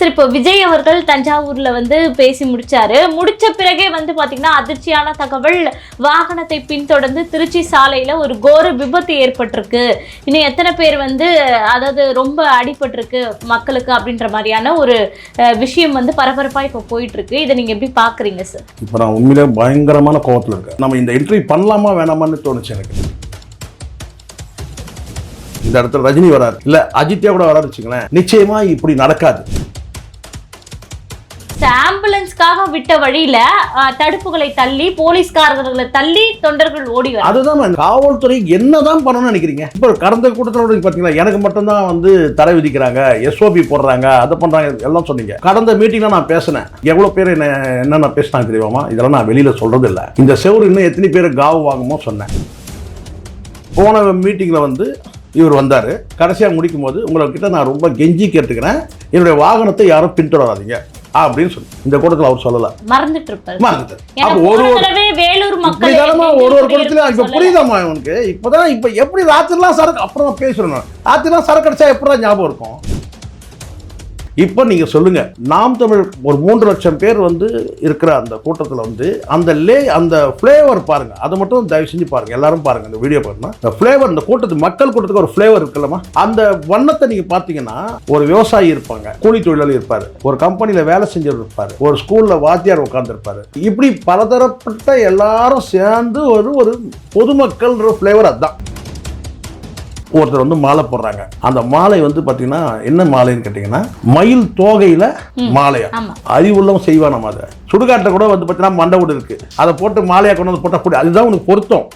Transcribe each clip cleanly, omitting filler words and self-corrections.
சரி, இப்போ விஜய் அவர்கள் தஞ்சாவூர்ல பேசி முடிச்சாரு. முடிச்ச பிறகே பாத்தீங்கன்னா அதிர்ச்சியான தகவல், வாகனத்தை பின்தொடர்ந்து திருச்சி சாலையில ஒரு கோர விபத்து ஏற்பட்டிருக்கு. இன்னும் எத்தனை பேர் அதாவது ரொம்ப அடிபட்டிருக்கு மக்களுக்கு அப்படின்ற மாதிரியான ஒரு விஷயம் பரபரப்பா இப்போ போயிட்டு இருக்கு. இதை நீங்க எப்படி பாக்குறீங்க சார்? இப்போ நான் உண்மையிலே பயங்கரமான கோவத்தில் இருக்கேன். நம்ம இந்த என்ட்ரி பண்ணலாமா வேணாமான்னு தோணுச்சு எனக்கு. இந்த இடத்துல ரஜினி வராது, இல்ல அஜித்யா கூட வராது வச்சுங்களேன், நிச்சயமா இப்படி நடக்காது. ஆம்புலன்ஸ்க்காக விட்ட வழியில தடுப்புகளை தள்ளி, போலீஸ்காரர்களை தள்ளி தொண்டர்கள் ஓடி வர. அதுதான் காவல்துறை என்னதான் பண்ணணும்னு நினைக்கிறீங்க? இப்போ கடந்த கூட்டத்தோட பாத்தீங்கன்னா எனக்கு மட்டும்தான் தடை விதிக்கிறாங்க, எஸ்ஓபி போடுறாங்க, அதை பண்றாங்க எல்லாம் சொன்னீங்க. கடந்த மீட்டிங்ல நான் பேசினேன், எவ்வளவு பேர் என்ன பேசினாங்க தெரியுமா? இதெல்லாம் நான் வெளியில சொல்றது இல்லை. இந்த செவரு இன்னும் எத்தனை பேர் காவு வாங்குமோ சொன்னேன். போன மீட்டிங்ல இவர் வந்தாரு. கடைசியா முடிக்கும் போது உங்ககிட்ட நான் ரொம்ப கெஞ்சி கேட்டுக்கிறேன், என்னுடைய வாகனத்தை யாரும் பின்தொடராதீங்க அப்படின்னு சொல்லி இந்த கூட்டத்தில் அவர் சொல்லல, மறந்துட்டு வேலூர் மக்கள் ஒரு கூட்டத்தில். இப்ப புரியுதாமா உனக்கு? இப்பதான் இப்ப எப்படி ராத்திரிலாம் சரக்கு, அப்புறம் பேசுறேன், ராத்திரிலாம் சரக்கு அடிச்சா எப்படிதான் ஞாபகம் இருக்கும்? இப்போ நீங்க சொல்லுங்க, நாம் தமிழ் ஒரு 3 லட்சம் பேர் இருக்கிற அந்த கூட்டத்தில் அந்த ஃப்ளேவர் பாருங்க, அதை மட்டும் தயவு செஞ்சு பாருங்க, எல்லாரும் பாருங்க இந்த வீடியோ பாருங்க. இந்த ஃப்ளேவர், இந்த கூட்டத்துக்கு மக்கள் கூட்டத்துக்கு ஒரு ஃப்ளேவர் இருக்குல்லமா, அந்த வண்ணத்தை நீங்க பார்த்தீங்கன்னா ஒரு விவசாயி இருப்பாங்க, கூலி தொழிலாளி இருப்பாரு, ஒரு கம்பெனியில் வேலை செஞ்சவர் இருப்பாரு, ஒரு ஸ்கூல்ல வாத்தியார் உட்கார்ந்து இருப்பாரு, இப்படி பலதரப்பட்ட எல்லாரும் சேர்ந்து ஒரு பொதுமக்கள் ஃப்ளேவர். அதுதான் ஒருத்தர் மாலை போடுறாங்க. அந்த மாலை பாத்தீங்கன்னா என்ன மாலைன்னு கேட்டீங்கன்னா மயில் தோகையில மாலையா. அறிவுள்ளவன் செய்வான். நம்ம அதை சுடுகாட்டை கூட பாத்தீங்கன்னா மண்டவோடு இருக்கு, அதை போட்டு மாலையா கொண்டு போட்டா போட்டு, அதுதான் உனக்கு பொருத்தம்.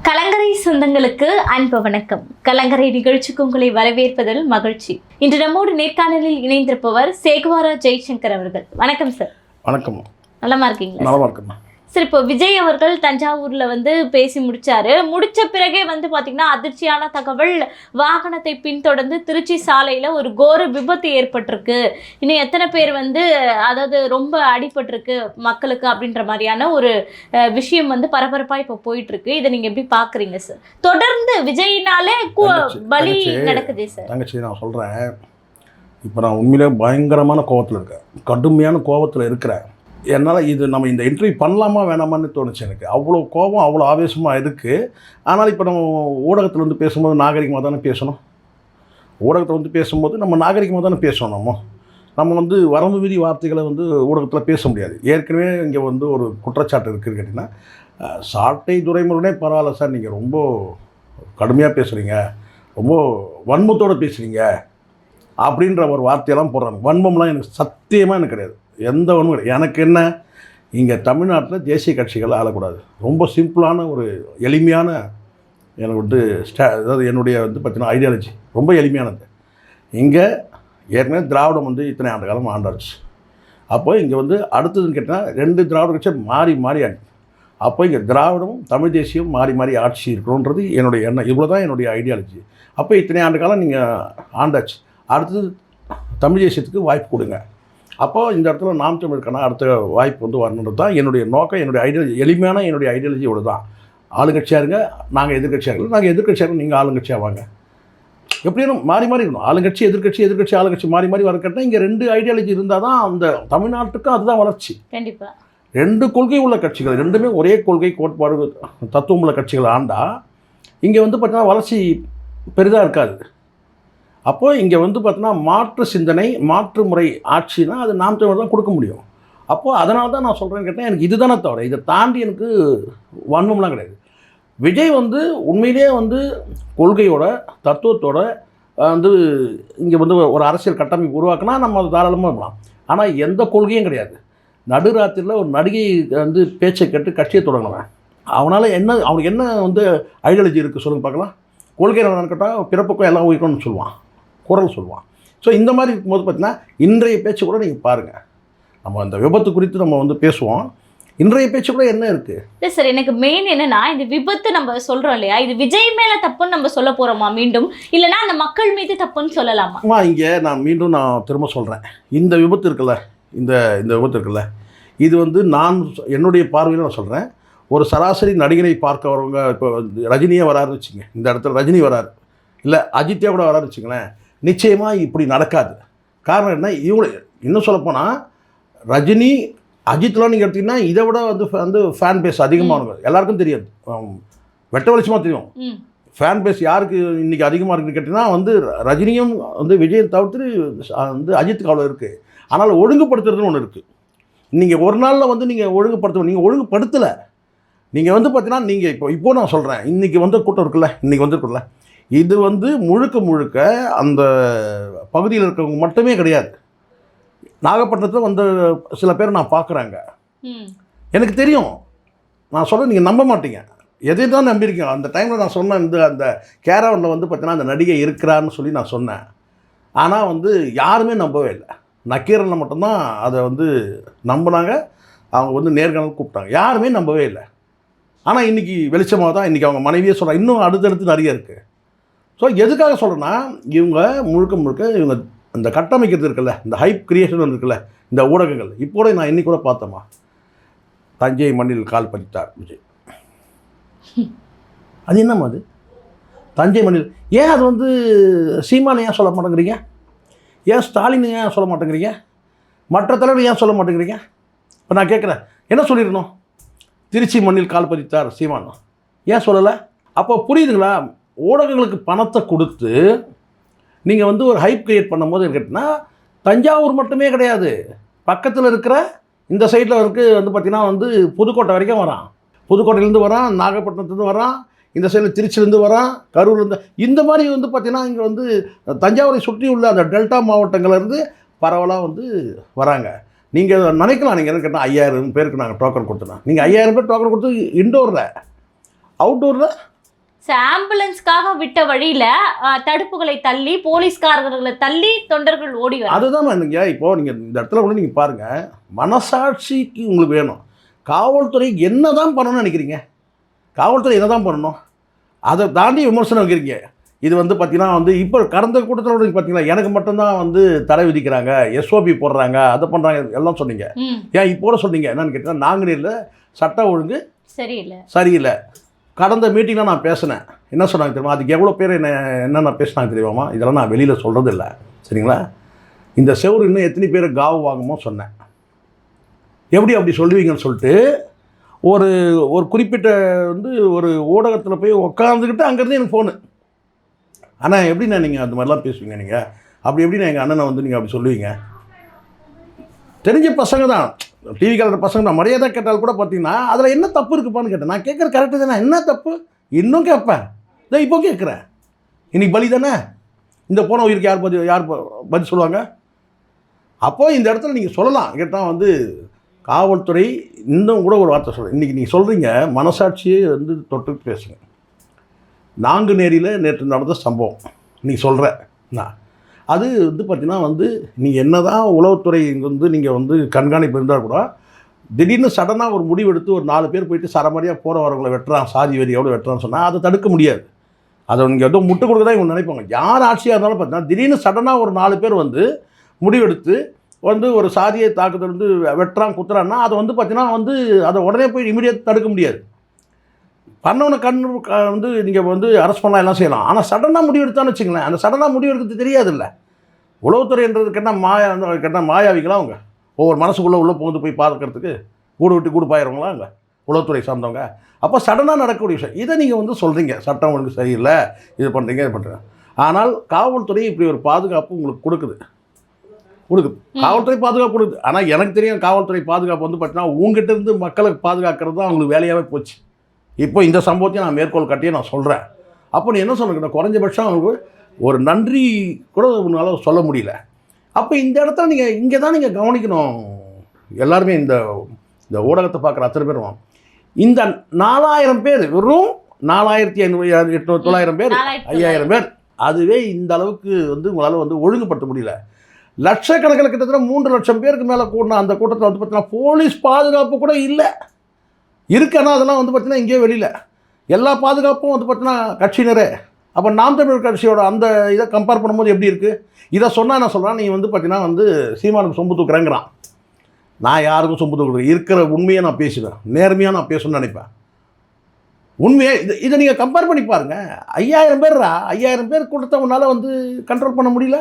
கலங்கரை சொந்தங்களுக்கு அன்பு வணக்கம். கலங்கரை நிகழ்ச்சிக்கு உங்களை வரவேற்பதில் மகிழ்ச்சி. இன்று நம்மோடு நேர்காணலில் இணைந்திருப்பவர் சேகுவாரா ஜெய்சங்கர் அவர்கள். வணக்கம் சார். வணக்கம். நலமா இருக்கீங்களா? நலமா இருக்கேன். சரி, இப்போ விஜய் அவர்கள் தஞ்சாவூர்ல பேசி முடிச்சாரு. முடிச்ச பிறகே பாத்தீங்கன்னா அதிர்ச்சியான தகவல், வாகனத்தை பின்தொடர்ந்து திருச்சி சாலையில ஒரு கோர விபத்து ஏற்பட்டிருக்கு. இன்னும் எத்தனை பேர் அதாவது ரொம்ப அடிபட்டிருக்கு மக்களுக்கு அப்படின்ற மாதிரியான ஒரு விஷயம் பரபரப்பா இப்போ போயிட்டு இருக்கு. இதை நீங்க எப்படி பாக்குறீங்க சார்? தொடர்ந்து விஜயினாலே பலி நடக்குது சார். தங்கச்சி, நான் சொல்றேன், இப்போ நான் உண்மையிலே பயங்கரமான கோவத்தில் இருக்கேன், கடுமையான கோவத்தில் இருக்கிறேன். என்னால் இது நம்ம இந்த என்ட்ரி பண்ணலாமா வேணாமான்னு தோணுச்சு எனக்கு. அவ்வளோ கோபம், அவ்வளோ ஆவேசமாக இருக்குது. ஆனால் இப்போ நம்ம ஊடகத்தில் பேசும்போது நாகரிகமாக தானே பேசணும். ஊடகத்தில் பேசும்போது நம்ம நாகரிகமாக தானே பேசணும். நம்ம வரம்பு மீறி வார்த்தைகளை ஊடகத்தில் பேச முடியாது. ஏற்கனவே இங்கே ஒரு குற்றச்சாட்டு இருக்குதுன்னு கேட்டிங்கன்னா, சாட்டை துரைமுருகனே பரவாயில்ல சார், நீங்கள் ரொம்ப கடுமையாக பேசுகிறீங்க, ரொம்ப வன்மத்தோடு பேசுகிறீங்க அப்படின்ற ஒரு வார்த்தையெல்லாம் போடுறாங்க. வன்மம்லாம் எனக்கு சத்தியமாக எனக்கு கிடையாது, எந்த ஒன்றும் கிடையாது. எனக்கு என்ன, இங்கே தமிழ்நாட்டில் தேசிய கட்சிகள் ஆளக்கூடாது. ரொம்ப சிம்பிளான ஒரு எளிமையான எனக்கு அதாவது என்னுடைய பார்த்தீங்கன்னா ஐடியாலஜி ரொம்ப எளிமையானது. இங்கே ஏற்கனவே திராவிடம் இத்தனை ஆண்டு காலம் ஆண்டாச்சு. அப்போ இங்கே அடுத்ததுன்னு கேட்டால் 2 திராவிட கட்சி மாறி மாறி ஆச்சு. அப்போ இங்கே திராவிடமும் தமிழ் தேசியம் மாறி மாறி ஆட்சி இருக்கணுன்றது என்னுடைய எண்ணம். இவ்வளோ தான் என்னுடைய ஐடியாலஜி. அப்போ இத்தனை ஆண்டு காலம் நீங்கள் ஆண்டாச்சு, அடுத்தது தமிழ் தேசியத்துக்கு வாய்ப்பு கொடுங்க. அப்போது இந்த இடத்துல நாம் தமிழுக்கான அடுத்த வாய்ப்பு வரணுன்றது தான் என்னுடைய நோக்கம், என்னுடைய ஐடியாலஜி. எளிமையான என்னுடைய ஐடியாலஜி இவ்வளோ தான். ஆளுங்கட்சியாக இருங்க, நாங்கள் எதிர்கட்சியாக இருங்க, நாங்கள் எதிர்கட்சியாக இருங்க, நீங்கள் ஆளுங்கட்சியாக வாங்க. எப்படியும் மாறி மாறி இருக்கணும். ஆளுங்கட்சி எதிர்கட்சி, எதிர்கட்சி ஆளுங்கட்சி மாறி மாறி வர கேட்டால் இங்கே 2 ஐடியாலஜி இருந்தால் தான் அந்த தமிழ்நாட்டுக்கும் அதுதான் வளர்ச்சி. கண்டிப்பாக 2 கொள்கை உள்ள கட்சிகள், 2மே ஒரே கொள்கை கோட்பாடு தத்துவம் உள்ள கட்சிகள் ஆண்டால் இங்கே பார்த்தீங்கன்னா வளர்ச்சி பெரிதாக இருக்காது. அப்போது இங்கே பார்த்தீங்கன்னா மாற்று சிந்தனை, மாற்று முறை ஆட்சினா அது நாம் தமிழ் தான் கொடுக்க முடியும். அப்போது அதனால தான் நான் சொல்கிறேன்னு கேட்டால் எனக்கு இதுதானே தவிர இதை தாண்டி எனக்கு வன்மம்லாம் கிடையாது. விஜய் உண்மையிலேயே கொள்கையோட தத்துவத்தோட இங்கே ஒரு அரசியல் கட்டமைப்பு உருவாக்குனா நம்ம அது தாராளமாக இருக்கலாம். ஆனால் எந்த கொள்கையும் கிடையாது. நடுராத்திரியில் ஒரு நடிகை பேச்சை கேட்டு கட்சியை தொடங்கினவன், அவனால் என்ன, அவனுக்கு என்ன ஐடியாலஜி இருக்குது சொல்லுங்க பார்க்கலாம்? கொள்கை என்னன்னு கேட்டால் பிறப்புக்கும் எல்லாம் உயிர்க்கணும்னு சொல்லுவான், குரல் சொல்லுவான். ஸோ இந்த மாதிரி இருக்கும்போது பார்த்தீங்கன்னா இன்றைய பேச்சு கூட நீங்கள் பாருங்கள், நம்ம அந்த விபத்து குறித்து நம்ம பேசுவோம், இன்றைய பேச்சு கூட என்ன இருக்குது? இல்லை சார், எனக்கு மெயின் என்னன்னா, இந்த விபத்து நம்ம சொல்கிறோம் இல்லையா, இது விஜய் மேலே தப்புன்னு நம்ம சொல்ல போகிறோமா மீண்டும், இல்லைனா அந்த மக்கள் மீது தப்புன்னு சொல்லலாமா? இங்கே நான் திரும்ப சொல்கிறேன், இந்த விபத்து இருக்குல்ல, இந்த விபத்து இருக்குல்ல, இது நான் என்னுடைய பார்வையில் நான் சொல்கிறேன். ஒரு சராசரி நடிகனை பார்க்க வரவங்க, இப்போ ரஜினியே வராருன்னு வச்சுங்க, இந்த இடத்துல ரஜினி வராரு, இல்லை அஜித்தே கூட வரான்னு வச்சுங்களேன், நிச்சயமாக இப்படி நடக்காது. காரணம் என்ன, இவங்க இன்னும் சொல்லப்போனால் ரஜினி அஜித்லாம் நீங்கள் எடுத்திங்கன்னா இதை விட வந்து ஃபேன் பேஸ் அதிகமாக எல்லாருக்கும் தெரியாது, வெட்ட வெளிச்சமாக தெரியும். ஃபேன் பேஸ் யாருக்கு இன்றைக்கி அதிகமாக இருக்குன்னு கேட்டிங்கன்னா வந்து ரஜினியும் வந்து விஜயம் தவிர்த்து வந்து அஜித்துக்கு அவ்வளோ இருக்குது. ஆனால் ஒழுங்குபடுத்துறதுன்னு ஒன்று இருக்குது. நீங்கள் ஒரு நாளில் வந்து நீங்கள் நீங்கள் ஒழுங்குபடுத்தலை. நீங்கள் வந்து பார்த்தீங்கன்னா நீங்கள் இப்போ நான் சொல்கிறேன், இன்றைக்கி வந்து கூட்டம் இருக்குல்ல, இன்றைக்கி வந்துருக்குல்ல, இது வந்து முழுக்க அந்த பகுதியில் இருக்கிறவங்க மட்டுமே கிடையாது. நாகப்பட்டினத்தில் வந்து சில பேர் நான் பார்க்குறாங்க, எனக்கு தெரியும். நான் சொல்கிறேன், நீங்கள் நம்ப மாட்டீங்க, எதை தான் நம்பியிருக்கீங்க. அந்த டைமில் நான் சொன்னேன், அந்த கேரவனில் வந்து பார்த்தீங்கன்னா அந்த நடிகை இருக்கிறான்னு சொல்லி நான் சொன்னேன். ஆனால் வந்து யாருமே நம்பவே இல்லை. நக்கீரனில் மட்டும்தான் அதை வந்து நம்பினாங்க. அவங்க வந்து நேர்காணல் கூப்பிட்டாங்க, யாருமே நம்பவே இல்லை. ஆனால் இன்றைக்கி வெளிச்சமாக தான் இன்றைக்கி அவங்க மனைவியே சொல்கிறாங்க. இன்னும் அடுத்தடுத்து நிறைய இருக்குது. ஸோ எதுக்காக சொல்கிறேன்னா, இவங்க முழுக்க இவங்க இந்த கட்டமைக்கிறது இருக்குல்ல, இந்த ஹைப் கிரியேஷன் இருக்குல்ல, இந்த ஊடகங்கள். இப்போ கூட நான் இன்னைக்கு கூட பார்த்தோமா, தஞ்சை மண்ணில் கால் பதித்தார் விஜய். அது என்னம்மா அது தஞ்சை மண்ணில்? ஏன் அது வந்து சீமானை ஏன் சொல்ல மாட்டேங்கிறீங்க? ஏன் ஸ்டாலின் ஏன் சொல்ல மாட்டேங்கிறீங்க? மற்ற தலைவர் ஏன் சொல்ல மாட்டேங்கிறீங்க? இப்போ நான் கேட்குறேன், என்ன சொல்லிடணும்? திருச்சி மண்ணில் கால் பதித்தார் சீமான் ஏன் சொல்லலை? அப்போ புரியுதுங்களா? ஊடகங்களுக்கு பணத்தை கொடுத்து நீங்கள் வந்து ஒரு ஹைப் கிரியேட் பண்ணும்போது கேட்டிங்கன்னா, தஞ்சாவூர் மட்டுமே கிடையாது, பக்கத்தில் இருக்கிற இந்த சைடில் வந்து பார்த்திங்கன்னா வந்து புதுக்கோட்டை வரைக்கும் வரான். புதுக்கோட்டையிலேருந்து வரான், நாகப்பட்டினத்துலேருந்து வரான், இந்த சைடில் திருச்சிலேருந்து வரான், கரூர்லேருந்து. இந்த மாதிரி வந்து பார்த்திங்கன்னா இங்கே வந்து தஞ்சாவூரை சுற்றி உள்ள அந்த டெல்டா மாவட்டங்கள்லேருந்து பரவலாக வந்து வராங்க. நீங்கள் நினைக்கலாம், நீங்கள் என்ன கேட்டால் 5000 பேருக்கு நாங்கள் டோக்கன் கொடுத்தோம். நீங்கள் 5000 பேர் டோக்கன் கொடுத்து இன்டோரில், அவுட்டோரில் ஆம்புலன்ஸ்க்காக விட்ட வழியில தடுப்புகளை தள்ளி, போலீஸ்காரர்களை தள்ளி தொண்டர்கள் ஓடி வர. அதுதான் நீங்கள் இப்போ நீங்கள் இந்த இடத்துல கூட நீங்கள் பாருங்கள், மனசாட்சிக்கு உங்களுக்கு வேணும். காவல்துறை என்ன தான் பண்ணணும்னு நினைக்கிறீங்க? காவல்துறை என்ன தான் பண்ணணும்? அதை தாண்டி விமர்சனம் வைக்கிறீங்க. இது வந்து பார்த்தீங்கன்னா வந்து இப்போ கடந்த கூட்டத்தோடு பார்த்தீங்களா, எனக்கு மட்டும்தான் வந்து தடை விதிக்கிறாங்க, எஸ்ஓபி போடுறாங்க, அதை பண்ணுறாங்க எல்லாம் சொன்னீங்க. ஏன் இப்போ கூட சொன்னீங்க என்னன்னு கேட்டால், நாங்குநேரில் சட்ட ஒழுங்கு சரியில்லை. கடந்த மீட்டிங்கில் நான் பேசினேன், என்ன சொன்னாங்க தெரியுமா? அதுக்கு எவ்வளோ பேர் என்னென்ன பேசினாங்க தெரியுமா? இதெல்லாம் நான் வெளியில் சொல்கிறது இல்லை, சரிங்களா? இந்த செவரு இன்னும் எத்தனை பேர் காவு வாங்குமோ சொன்னேன். எப்படி அப்படி சொல்லுவீங்கன்னு சொல்லிட்டு ஒரு குறிப்பிட்ட வந்து ஒரு ஊடகத்தில் போய் உட்காந்துக்கிட்டு அங்கேருந்து எனக்கு ஃபோனு, ஆனால் எப்படிண்ணா நீங்கள் அந்த மாதிரிலாம் பேசுவீங்க? நீங்கள் அப்படி எப்படின்னா எங்கள் அண்ணனை வந்து நீங்கள் அப்படி சொல்லுவீங்க? தெரிஞ்ச பசங்க தான், டிவி காலர் பசங்க தான், மரியாதை கேட்டால் கூட பார்த்தீங்கன்னா அதில் என்ன தப்பு இருக்குப்பான்னு கேட்டேன். நான் கேட்குற கரெக்டு தானே, என்ன தப்பு இன்னும் கேட்பேன். இதை இப்போ கேட்குறேன், இன்றைக்கி பலி தானே, இந்த போன உயிருக்கு யார் பதில் சொல்லுவாங்க? அப்போது இந்த இடத்துல நீங்கள் சொல்லலாம் கேட்டால் வந்து காவல்துறை இன்னும் கூட ஒரு வார்த்தை சொல்கிறேன். இன்றைக்கி நீங்கள் சொல்கிறீங்க, மனசாட்சியே வந்து தொட்டு பேசுங்க. நாங்குநேரியில் நேற்று நடந்த சம்பவம் நீங்கள் சொல்கிறேன், அது வந்து பார்த்திங்கன்னா வந்து நீங்கள் என்ன தான் உளவுத்துறை வந்து நீங்கள் வந்து கண்காணிப்பு இருந்தால் கூட திடீர்னு சடனாக ஒரு முடிவு எடுத்து ஒரு 4 பேர் போயிட்டு சரமாரியாக போகிற வரவங்களை வெட்டுறான், சாதி வெறியோடு வெட்டுறான்னு சொன்னால் அதை தடுக்க முடியாது. அதை நீங்கள் எதுவும் முட்டு கொடுக்க தான் இவங்க நினைப்பாங்க. யார் ஆட்சியாக இருந்தாலும் பார்த்தீங்கன்னா திடீர்னு சடனாக ஒரு 4 பேர் வந்து முடிவெடுத்து வந்து ஒரு சாதியை தாக்குதல் வந்து வெட்டுறான் குத்துறான்னா அதை வந்து பார்த்தீங்கன்னா வந்து அதை உடனே போய் இமீடியட் தடுக்க முடியாது. பண்ணவனை வந்து நீங்கள் வந்து அரெஸ்ட் பண்ணலாம், எல்லாம் செய்யலாம். ஆனால் சடனாக முடிவு எடுத்தான்னு வச்சுங்களேன், அந்த சடனாக முடிவு எடுக்கிறது தெரியாதுல்ல. உளவுத்துறைன்றது கேட்டால் மாயாவிக்கலாம் அவங்க, ஒவ்வொரு மனசுக்குள்ளே உள்ளே புகுந்து போய் பார்க்கறதுக்கு கூடு விட்டு கூடு பாயிரவங்களா அங்கே உளவுத்துறை சார்ந்தவங்க. அப்போ சடனாக நடக்கக்கூடிய விஷயம் இதை நீங்கள் வந்து சொல்கிறீங்க, சட்டம் உங்களுக்கு சரியில்லை, இது பண்ணுறீங்க, இது பண்ணுறீங்க. ஆனால் காவல்துறை இப்படி ஒரு பாதுகாப்பு உங்களுக்கு கொடுக்குது. காவல்துறை பாதுகாப்பு கொடுக்குது. ஆனால் எனக்கு தெரியும், காவல்துறை பாதுகாப்பு வந்து பார்த்தீங்கன்னா உங்ககிட்ட இருந்து மக்களை பாதுகாக்கிறது தான் அவங்களுக்கு வேலையாகவே போச்சு. இப்போ இந்த சம்பவத்தையும் நான் மேற்கோள் கட்டியே நான் சொல்கிறேன். அப்போ நீ என்ன சொல்லுங்க, குறைஞ்சபட்சம் அவங்களுக்கு ஒரு நன்றி கூட உங்களால் சொல்ல முடியல. அப்போ இந்த இடத்துல நீங்கள் இங்கே தான் நீங்கள் கவனிக்கணும். எல்லாருமே இந்த ஊடகத்தை பார்க்குற அத்தனை பேரும் இந்த 4000 பேர், வெறும் 4500 900 பேர், 5000 பேர், அதுவே இந்த அளவுக்கு வந்து உங்களால் வந்து ஒழுங்குபடுத்த முடியல. லட்சக்கணக்கில் கிட்டத்தட்ட 3 லட்சம் பேருக்கு மேலே கூடின அந்த கூட்டத்தில் வந்து பார்த்தீங்கன்னா போலீஸ் பாதுகாப்பு கூட இல்லை. இருக்குன்னா அதெல்லாம் வந்து பார்த்திங்கன்னா இங்கேயே வெளியில் எல்லா பாதுகாப்பும் வந்து பார்த்திங்கன்னா கட்சியினரே. அப்போ நாம் தமிழர் கட்சியோட அந்த இதை கம்பேர் பண்ணும்போது எப்படி இருக்குது? இதை சொன்னால் என்ன சொல்கிறான், நீ வந்து பார்த்திங்கன்னா வந்து சீமானுக்கு சொம்பு தூக்குறேங்கிறான். நான் யாருக்கும் சொம்பு தூக்குறேன், இருக்கிற உண்மையை நான் பேசுவேன், நேர்மையாக நான் பேசணும்னு நினைப்பேன். உண்மையே இதை நீங்கள் கம்பேர் பண்ணி பாருங்கள். 5000 பேர்ரா, 5000 பேர் கூட்டத்தை உன்னால் வந்து கண்ட்ரோல் பண்ண முடியல.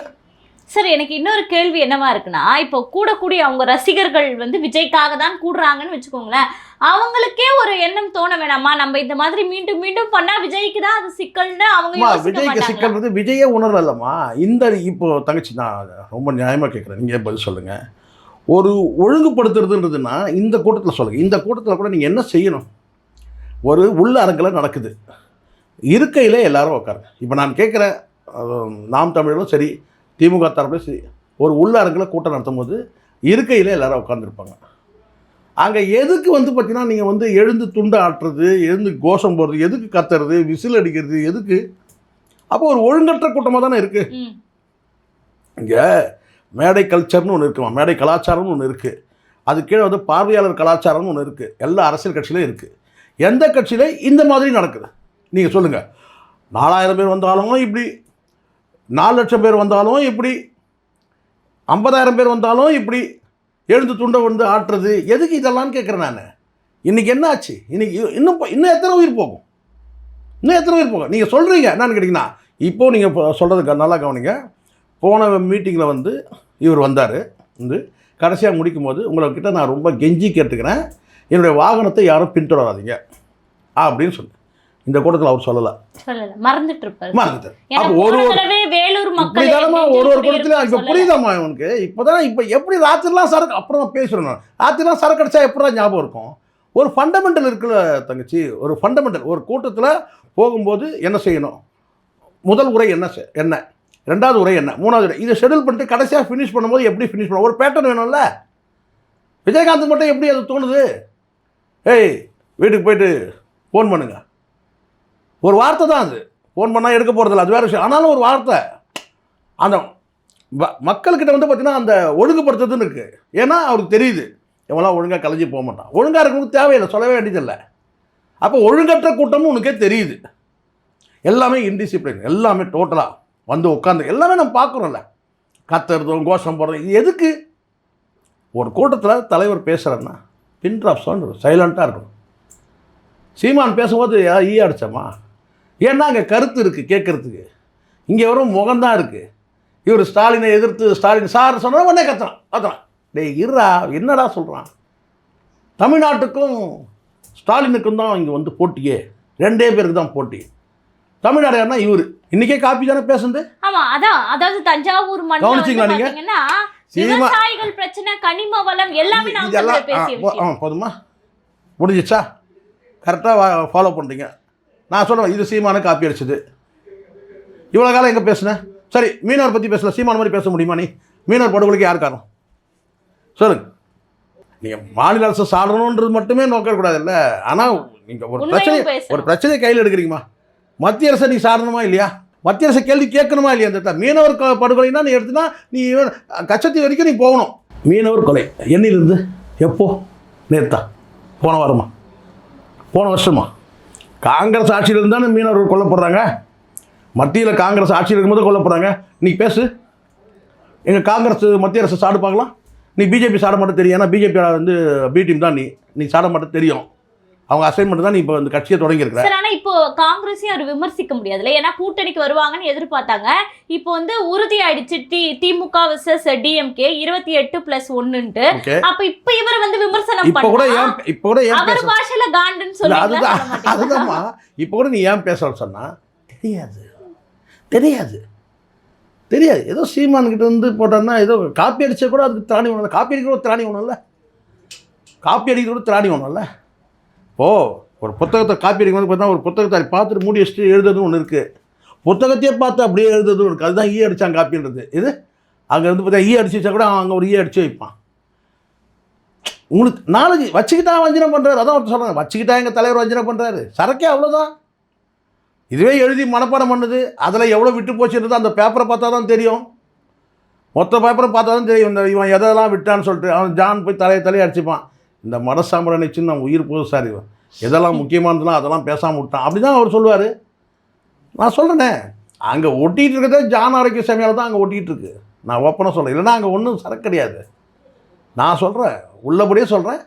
சார் எனக்கு இன்னொரு கேள்வி என்னவா இருக்குன்னா, இப்போ கூடக்கூடிய அவங்க ரசிகர்கள் வந்து விஜய்க்காக தான் கூடுறாங்கன்னு வச்சுக்கோங்களேன், அவங்களுக்கே ஒரு எண்ணம் தோண வேணாமா, நம்ம இந்த மாதிரி மீண்டும் மீண்டும் பண்ணா விஜய்க்கு தான் அது சிக்கல்னு அவங்க யோசிக்க விஜய்க்கு மாட்டாங்களா? சிக்கல்ன்றது விஜயே உணரலம்மா. இப்போ தங்கச்சி நான் ரொம்ப நியாயமாக கேட்குறேன், நீங்கள் பதில் சொல்லுங்கள். ஒரு ஒழுங்குபடுத்துறதுன்றதுன்னா இந்த கூட்டத்தில் சொல்லுங்கள். இந்த கூட்டத்தில் கூட நீங்கள் என்ன செய்யணும்? ஒரு உள்ள அரங்கில் நடக்குது, இருக்கையில் எல்லாரும் உட்காருங்க. இப்போ நான் கேட்குறேன், நாம் தமிழரும் சரி திமுக தரப்பும் சரி, ஒரு உள்ள அரங்கில் கூட்டம் நடத்தும் போது இருக்கையில் எல்லாரும் உட்காந்துருப்பாங்க. அங்கே எதுக்கு வந்து பார்த்தீங்கன்னா நீங்கள் வந்து எழுந்து துண்டை ஆட்டுறது, எழுந்து கோஷம் போடுறது, எதுக்கு கத்துறது, விசில் அடிக்கிறது, எதுக்கு? அப்போ ஒரு ஒழுங்கற்ற கூட்டமாக தானே இருக்குது. இங்கே மேடை கல்ச்சர்னு ஒன்று இருக்குமா, மேடை கலாச்சாரம்னு ஒன்று இருக்குது. அது கீழே வந்து பார்வையாளர் கலாச்சாரம்னு ஒன்று இருக்குது. எல்லா அரசியல் கட்சியிலும் இருக்குது. எந்த கட்சியில் இந்த மாதிரி நடக்குது நீங்கள் சொல்லுங்கள். 4000 பேர் வந்தாலும் இப்படி, 4 லட்சம் பேர் வந்தாலும் இப்படி, 50,000 பேர் வந்தாலும் இப்படி எழுந்து துண்டை வந்து ஆட்டுறது, எதுக்கு இதெல்லாம் கேட்குறேன் நான். இன்றைக்கி என்ன ஆச்சு? இன்றைக்கி இன்னும் எத்தனை உயிர் போகும்? இன்னும் எத்தனை உயிர் போகும்? நீங்கள் சொல்கிறீங்க என்னன்னு கேட்டிங்கன்னா, இப்போது நீங்கள் சொல்கிறதுக்கு நல்லா கவனிங்க. போன மீட்டிங்கில் வந்து இவர் வந்தார், வந்து கடைசியாக முடிக்கும்போது உங்கள்கிட்ட நான் ரொம்ப கெஞ்சி கேட்டுக்கிறேன், என்னுடைய வாகனத்தை யாரும் பின்தொடராதீங்க அப்படின்னு சொல்லி இந்த கூட்டத்தில் அவர் சொல்லலை, மறந்துட்டார். அப்போ ஒரு கூட்டத்தில் இப்போ புரியுதாம்மா இவனுக்கு? இப்போ எப்படி ராத்திரிலாம் சரக்கு, அப்புறம் பேசுகிறேன் நான், ராத்திரிலாம் சரக்கு அடிச்சா எப்படா ஞாபகம் இருக்கும்? ஒரு ஃபண்டமெண்டல் இருக்குல்ல தங்கச்சி, ஒரு ஃபண்டமெண்டல். ஒரு கூட்டத்தில் போகும்போது என்ன செய்யணும்? முதல் உரை என்ன, ரெண்டாவது உரை என்ன, மூணாவது உரை, இதை ஷெடியூல் பண்ணிட்டு கடைசியாக ஃபினிஷ் பண்ணும்போது எப்படி ஃபினிஷ் பண்ண ஒரு பேட்டர்ன் வேணும்ல. விஜயகாந்த் மட்டும் எப்படி அது தோணுது? ஏய் வீட்டுக்கு போயிட்டு ஃபோன் பண்ணுங்க, ஒரு வார்த்தை தான் அது. ஃபோன் பண்ணால் எடுக்க போகிறதில்ல, அது வேறு விஷயம். ஆனாலும் ஒரு வார்த்தை அந்த மக்கள்கிட்ட வந்து பார்த்திங்கன்னா அந்த ஒழுங்குபடுத்துறதுன்னு இருக்குது. ஏன்னா அவருக்கு தெரியுது எவ்வளோ ஒழுங்காக கலைஞ்சி போக மாட்டான். ஒழுங்காக இருக்கணும்னு தேவையில்லை, சொல்லவே வேண்டியதில்லை. அப்போ ஒழுங்கற்ற கூட்டமும் உனக்கே தெரியுது. எல்லாமே இன்டிசிப்ளின், எல்லாமே டோட்டலாக வந்து உட்காந்து எல்லாமே நம்ம பார்க்குறோம்ல, கத்துறதும் கோஷம் போடுறதும். இது எதுக்கு? ஒரு கூட்டத்தில் தலைவர் பேசுகிறேன்னா பின் ட்ராப் சவுண்ட் சைலண்ட்டாக இருக்கணும். சீமான் பேசும்போது ஈ அடிச்சம்மா, ஏன்னா அங்கே கருத்து இருக்குது கேட்குறதுக்கு. இங்கே வரும் முகம்தான் இருக்குது. இவர் ஸ்டாலினை எதிர்த்து ஸ்டாலின் சார் சொன்னால் உடனே கத்துறான். டேய் இருறா, என்னடா சொல்கிறான்? தமிழ்நாட்டுக்கும் ஸ்டாலினுக்கும் தான் இங்கே வந்து போட்டியே, 2 பேருக்கு தான் போட்டி. தமிழ்நாடு யாருன்னா இவர். இன்றைக்கே காப்பி தானே பேசுது. ஆமாம், அதாவது தஞ்சாவூர் கவனிச்சிங்களா நீங்கள்? விவசாயிகள் பிரச்சனை, கனிம வளம் எல்லாமே இதெல்லாம் போதுமா? முடிஞ்சிச்சா? கரெக்டாக ஃபாலோ பண்ணுறீங்க. நான் சொல்கிறேன், இது சீமான காப்பி அடிச்சது. இவ்வளோ காலம் எங்கே பேசுனேன்? சரி, மீனவர் பற்றி பேசல, சீமான மாதிரி பேச முடியுமா நீ? மீனவர் படுகொலைக்கு யார் காரணம் சொல்லுங்க. நீங்கள் மாநில அரசு சாடணுன்றது மட்டுமே நோக்கக்கூடாது இல்லை. ஆனால் நீங்கள் ஒரு பிரச்சனையை கையில் எடுக்கிறீங்கம்மா, மத்திய அரசை நீ சாடணுமா இல்லையா? மத்திய அரசு கேள்வி கேட்கணுமா இல்லையா? அந்த மீனவர் படுகொலைன்னா நீ எடுத்துனா நீ கச்சத்தீவு வரைக்கும் நீ போகணும். மீனவர் கொலை என்னிலிருந்து எப்போ? நேர்த்தா? போன வாரமா? போன வருஷமா? காங்கிரஸ் ஆட்சியில் இருந்தானே மீனவர்கள் கொல்லப்படுறாங்க. மத்தியில் காங்கிரஸ் ஆட்சியில் இருக்கும்போது கொல்லப்படுறாங்க. நீ பேசு, எங்கள் காங்கிரஸ் மத்திய அரசு சாடு பார்க்கலாம். நீ பிஜேபி சாட மட்டும் தெரியும், ஏன்னா பிஜேபி வந்து பி டீம் தான். நீ சாட மட்டும் தெரியும், அவங்க அசைன்மெண்ட் தான். நீ இப்போ இந்த கட்சியை தொடங்கியிருக்கிற. ஆனால் இப்போ காங்கிரஸையும் அவர் விமர்சிக்க முடியாதுல்ல, ஏன்னா கூட்டணிக்கு வருவாங்கன்னு எதிர்பார்த்தாங்க. இப்போ வந்து உறுதி ஆயிடுச்சு திமுக விசஸ் டிஎம்கே 28+1. அப்ப இப்ப இவர் வந்து விமர்சனம் அவர் பாஷையில காண்டுன்னு சொல்லி அதுதான்மா. இப்போ கூட நீ ஏன் பேச சொன்னா தெரியாது. ஏதோ சீமான்கிட்ட வந்து போட்டோன்னா ஏதோ காப்பி அடிச்சா கூட அதுக்கு திராணி ஒன்றும் இல்லை. காப்பி அடிக்கிற ஒரு திராணி ஒன்றும் இல்லை. காப்பி அடிக்கிற கூட திராணி ஒன்றும் இல்லை. ஒரு புத்தகத்தை காப்பி அடிக்கும்போது பார்த்தா ஒரு புத்தகத்தை பார்த்துட்டு மூடி வச்சுட்டு எழுதுறதுன்னு ஒன்று இருக்குது. புத்தகத்தையே பார்த்து அப்படியே எழுதுறதும் இருக்குது. அதுதான் ஈ அடித்தான் காப்பின்றது. இது அங்கே வந்து பார்த்தா ஈ அடிச்சு வச்சா கூட அங்கே ஒரு ஈ அடித்து வைப்பான். உங்களுக்கு நாலேஜ் வச்சுக்கிட்டா வஞ்சனை பண்ணுறாரு. அதான் ஒருத்தர் சொல்கிறாங்க, வச்சுக்கிட்டா எங்கள் தலைவர் வஞ்சனை பண்ணுறாரு. சரக்கே அவ்வளோதான். இதுவே எழுதி மனப்பாடம் பண்ணுது. அதில் எவ்வளோ விட்டு போச்சுன்றது அந்த பேப்பரை பார்த்தா தான் தெரியும். மொத்த பேப்பரை பார்த்தா தான் தெரியும் இவன் எதெல்லாம் விட்டான்னு சொல்லிட்டு. அவன் ஜான் போய் தலையை அடிச்சுப்பான். இந்த மட சாம்பரை நினச்சின்னு நம்ம உயிர் போகுது சார், இவன் எதெல்லாம் முக்கியமானதுலாம் அதெல்லாம் பேசாமல் விட்டான் அப்படி தான் அவர் சொல்லுவார். நான் சொல்கிறேனே, அங்கே ஒட்டிகிட்டு இருக்கிறதே ஜான் ஆரோக்கிய சமையல் தான் அங்கே ஒட்டிகிட்டு இருக்கு. நான் ஓப்பனாக சொல்கிறேன், இல்லைன்னா அங்கே ஒன்றும் சரக்கு கிடையாது. நான் சொல்கிறேன், உள்ளபடியே சொல்கிறேன்.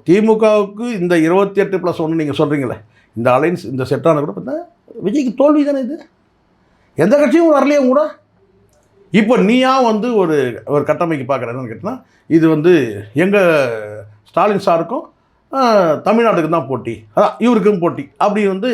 திமுகவுக்கு இந்த 28+1 நீங்கள் சொல்கிறீங்களே, இந்த அலைன்ஸ் இந்த செட்டான கூட பார்த்தா விஜய்க்கு தோல்வி தானே இது. எந்த கட்சியும் வரலையே கூட. இப்போ நீயா வந்து ஒரு ஒரு கட்டமைக்க பார்க்குறேன்னு கேட்டால் இது வந்து எங்கள் ஸ்டாலின் சாருக்கும் தமிழ்நாட்டுக்கு தான் போட்டி, அதான் இவருக்கும் போட்டி அப்படி வந்து